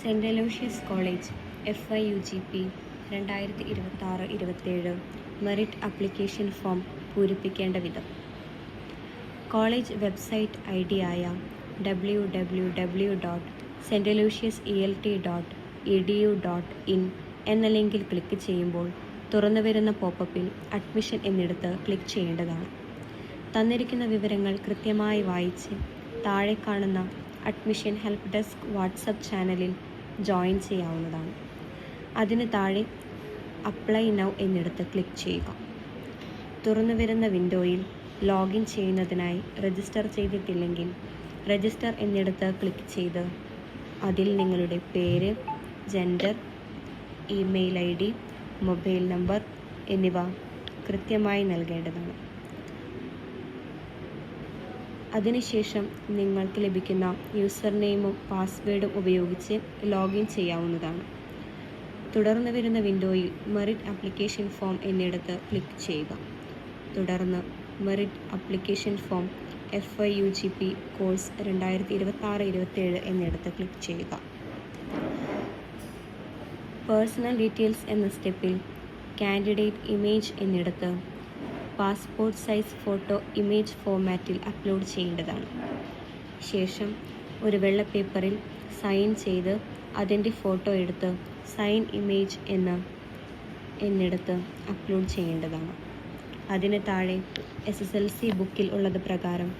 Cent Aloysius college FYUGP 2026-27 merit application form പൂരിപ്പിക്കേണ്ട വിധം. College website ID-ആയ www.staloysiuselt.edu.in എന്ന ലിങ്കിൽ ക്ലിക്ക് ചെയ്യുമ്പോൾ തുറന്നുവരുന്ന പോപ്പപ്പിൽ അഡ്മിഷൻ എന്നിടത്ത് ക്ലിക്ക് ചെയ്യേണ്ടതാണ്. തന്നിരിക്കുന്ന വിവരങ്ങൾ കൃത്യമായി വായിച്ച് താഴെ കാണുന്ന അഡ്മിഷൻ ഹെൽപ്പ് ഡെസ്ക് വാട്സപ്പ് ചാനലിൽ ജോയിൻ ചെയ്യാവുന്നതാണ്. അതിന് താഴെ അപ്ലൈ നൗ എന്നിടത്ത് ക്ലിക്ക് ചെയ്യുക. തുറന്നുവരുന്ന വിൻഡോയിൽ ലോഗിൻ ചെയ്യുന്നതിനായി രജിസ്റ്റർ ചെയ്തിട്ടില്ലെങ്കിൽ രജിസ്റ്റർ എന്നിടത്ത് ക്ലിക്ക് ചെയ്ത് അതിൽ നിങ്ങളുടെ പേര്, gender, email ID, mobile number എന്നിവ കൃത്യമായി നൽകേണ്ടതാണ്. അതിനുശേഷം നിങ്ങൾക്ക് ലഭിക്കുന്ന യൂസർ നെയിമും പാസ്വേഡും ഉപയോഗിച്ച് ലോഗിൻ ചെയ്യാവുന്നതാണ്. തുടർന്ന് വരുന്ന വിൻഡോയിൽ മെറിറ്റ് ആപ്ലിക്കേഷൻ ഫോം എന്നിടത്ത് ക്ലിക്ക് ചെയ്യുക. തുടർന്ന് merit application form FYUGP course 2026-27 എന്നിടത്ത് ക്ലിക്ക് ചെയ്യുക. പേഴ്സണൽ ഡീറ്റെയിൽസ് എന്ന സ്റ്റെപ്പിൽ കാൻഡിഡേറ്റ് ഇമേജ് എന്നിടത്ത് പാസ്പോർട്ട് സൈസ് ഫോട്ടോ ഇമേജ് ഫോർമാറ്റിൽ അപ്ലോഡ് ചെയ്യേണ്ടതാണ്. ശേഷം ഒരു വെള്ള പേപ്പറിൽ സൈൻ ചെയ്ത് അതിൻ്റെ ഫോട്ടോ എടുത്ത് സൈൻ ഇമേജ് എന്നിടത്ത് അപ്ലോഡ് ചെയ്യേണ്ടതാണ്. അതിന് താഴെ SSLC ബുക്കിൽ ഉള്ളത് പ്രകാരം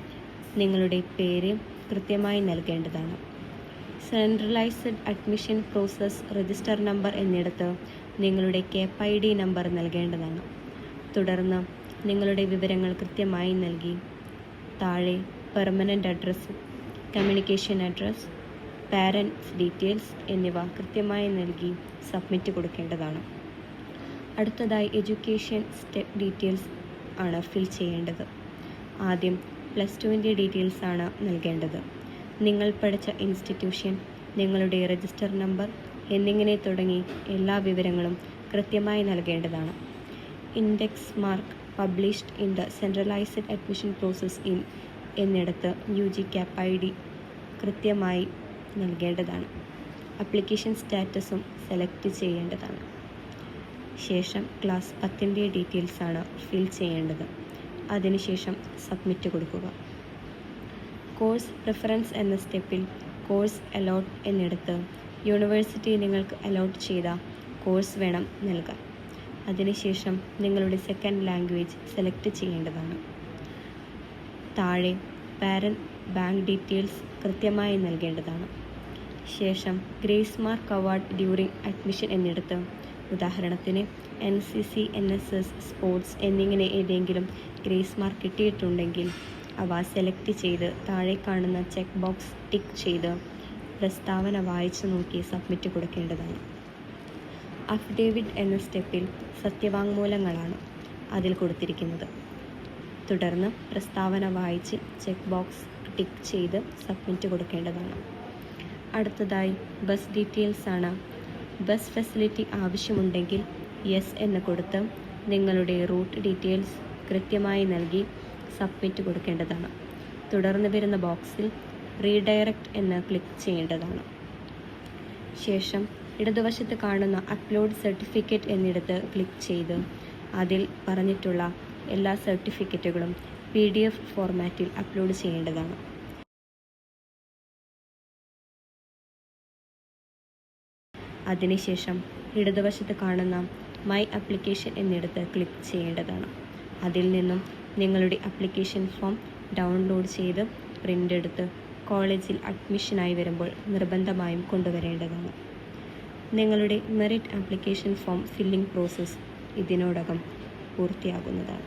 നിങ്ങളുടെ പേര് കൃത്യമായി നൽകേണ്ടതാണ്. Centralised admission process register number എന്നിടത്ത് നിങ്ങളുടെ KEP-ID നമ്പർ നൽകേണ്ടതാണ്. തുടർന്ന് നിങ്ങളുടെ വിവരങ്ങൾ കൃത്യമായി നൽകി താഴെ permanent address, communication address, parents details എന്നിവ കൃത്യമായി നൽകി സബ്മിറ്റ് കൊടുക്കേണ്ടതാണ്. അടുത്തതായി എഡ്യൂക്കേഷൻ സ്റ്റെപ്പ് ഡീറ്റെയിൽസ് ആണ് ഫിൽ ചെയ്യേണ്ടത്. ആദ്യം +2ൻ്റെ ഡീറ്റെയിൽസ് ആണ് നൽകേണ്ടത്. നിങ്ങൾ പഠിച്ച ഇൻസ്റ്റിറ്റ്യൂഷൻ, നിങ്ങളുടെ രജിസ്റ്റർ നമ്പർ എന്നിങ്ങനെ തുടങ്ങി എല്ലാ വിവരങ്ങളും കൃത്യമായി നൽകേണ്ടതാണ്. Index mark published in the centralised admission process എന്നിടത്ത് UG KEP-ID കൃത്യമായി നൽകേണ്ടതാണ്. ആപ്ലിക്കേഷൻ സ്റ്റാറ്റസും സെലക്ട് ചെയ്യേണ്ടതാണ്. ശേഷം ക്ലാസ് 10ൻ്റെ ഡീറ്റെയിൽസ് ആണ് ഫിൽ ചെയ്യേണ്ടത്. അതിനുശേഷം സബ്മിറ്റ് കൊടുക്കുക. കോഴ്സ് പ്രിഫറൻസ് എന്ന സ്റ്റെപ്പിൽ കോഴ്സ് അലോട്ട് എന്നിടത്ത് യൂണിവേഴ്സിറ്റി നിങ്ങൾക്ക് അലോട്ട് ചെയ്ത കോഴ്സ് വേണം നൽകാൻ. അതിനുശേഷം നിങ്ങളുടെ സെക്കൻഡ് ലാംഗ്വേജ് സെലക്ട് ചെയ്യേണ്ടതാണ്. താഴെ പാരൻറ്റ് ബാങ്ക് ഡീറ്റെയിൽസ് കൃത്യമായി നൽകേണ്ടതാണ്. ശേഷം grace mark award during admission എന്നിടത്ത് ഉദാഹരണത്തിന് NCC, NSS, സ്പോർട്സ് എന്നിങ്ങനെ ഏതെങ്കിലും ഗ്രേസ് മാർക്ക് കിട്ടിയിട്ടുണ്ടെങ്കിൽ അവ സെലക്ട് ചെയ്ത് താഴെ കാണുന്ന ചെക്ക് ബോക്സ് ടിക്ക് ചെയ്ത് പ്രസ്താവന വായിച്ചു നോക്കി സബ്മിറ്റ് കൊടുക്കേണ്ടതാണ്. അഫിഡേവിറ്റ് എന്ന സ്റ്റെപ്പിൽ സത്യവാങ്മൂലങ്ങളാണ് അതിൽ കൊടുത്തിരിക്കുന്നത്. തുടർന്ന് പ്രസ്താവന വായിച്ച് ചെക്ക് ബോക്സ് ടിക്ക് ചെയ്ത് സബ്മിറ്റ് കൊടുക്കേണ്ടതാണ്. അടുത്തതായി ബസ് ഡീറ്റെയിൽസ് ആണ്. ബസ് ഫെസിലിറ്റി ആവശ്യമുണ്ടെങ്കിൽ യെസ് എന്ന് കൊടുത്ത് നിങ്ങളുടെ റൂട്ട് ഡീറ്റെയിൽസ് കൃത്യമായി നൽകി സബ്മിറ്റ് കൊടുക്കേണ്ടതാണ്. തുടർന്ന് വരുന്ന ബോക്സിൽ റീഡയറക്റ്റ് എന്ന് ക്ലിക്ക് ചെയ്യേണ്ടതാണ്. ശേഷം ഇടതുവശത്ത് കാണുന്ന അപ്ലോഡ് സർട്ടിഫിക്കറ്റ് എന്നിടത്ത് ക്ലിക്ക് ചെയ്ത് അതിൽ പറഞ്ഞിട്ടുള്ള എല്ലാ സർട്ടിഫിക്കറ്റുകളും PDF ഫോർമാറ്റിൽ അപ്ലോഡ് ചെയ്യേണ്ടതാണ്. അതിനുശേഷം ഇടതുവശത്ത് കാണുന്ന മൈ ആപ്ലിക്കേഷൻ എന്നിടത്ത് ക്ലിക്ക് ചെയ്യേണ്ടതാണ്. അതിൽ നിന്നും നിങ്ങളുടെ ആപ്ലിക്കേഷൻ ഫോം ഡൗൺലോഡ് ചെയ്ത് പ്രിൻ്റ് എടുത്ത് കോളേജിൽ അഡ്മിഷനായി വരുമ്പോൾ നിർബന്ധമായും കൊണ്ടുവരേണ്ടതാണ്. നിങ്ങളുടെ merit application form filling process ഇതിനോടകം പൂർത്തിയാകുന്നതാണ്.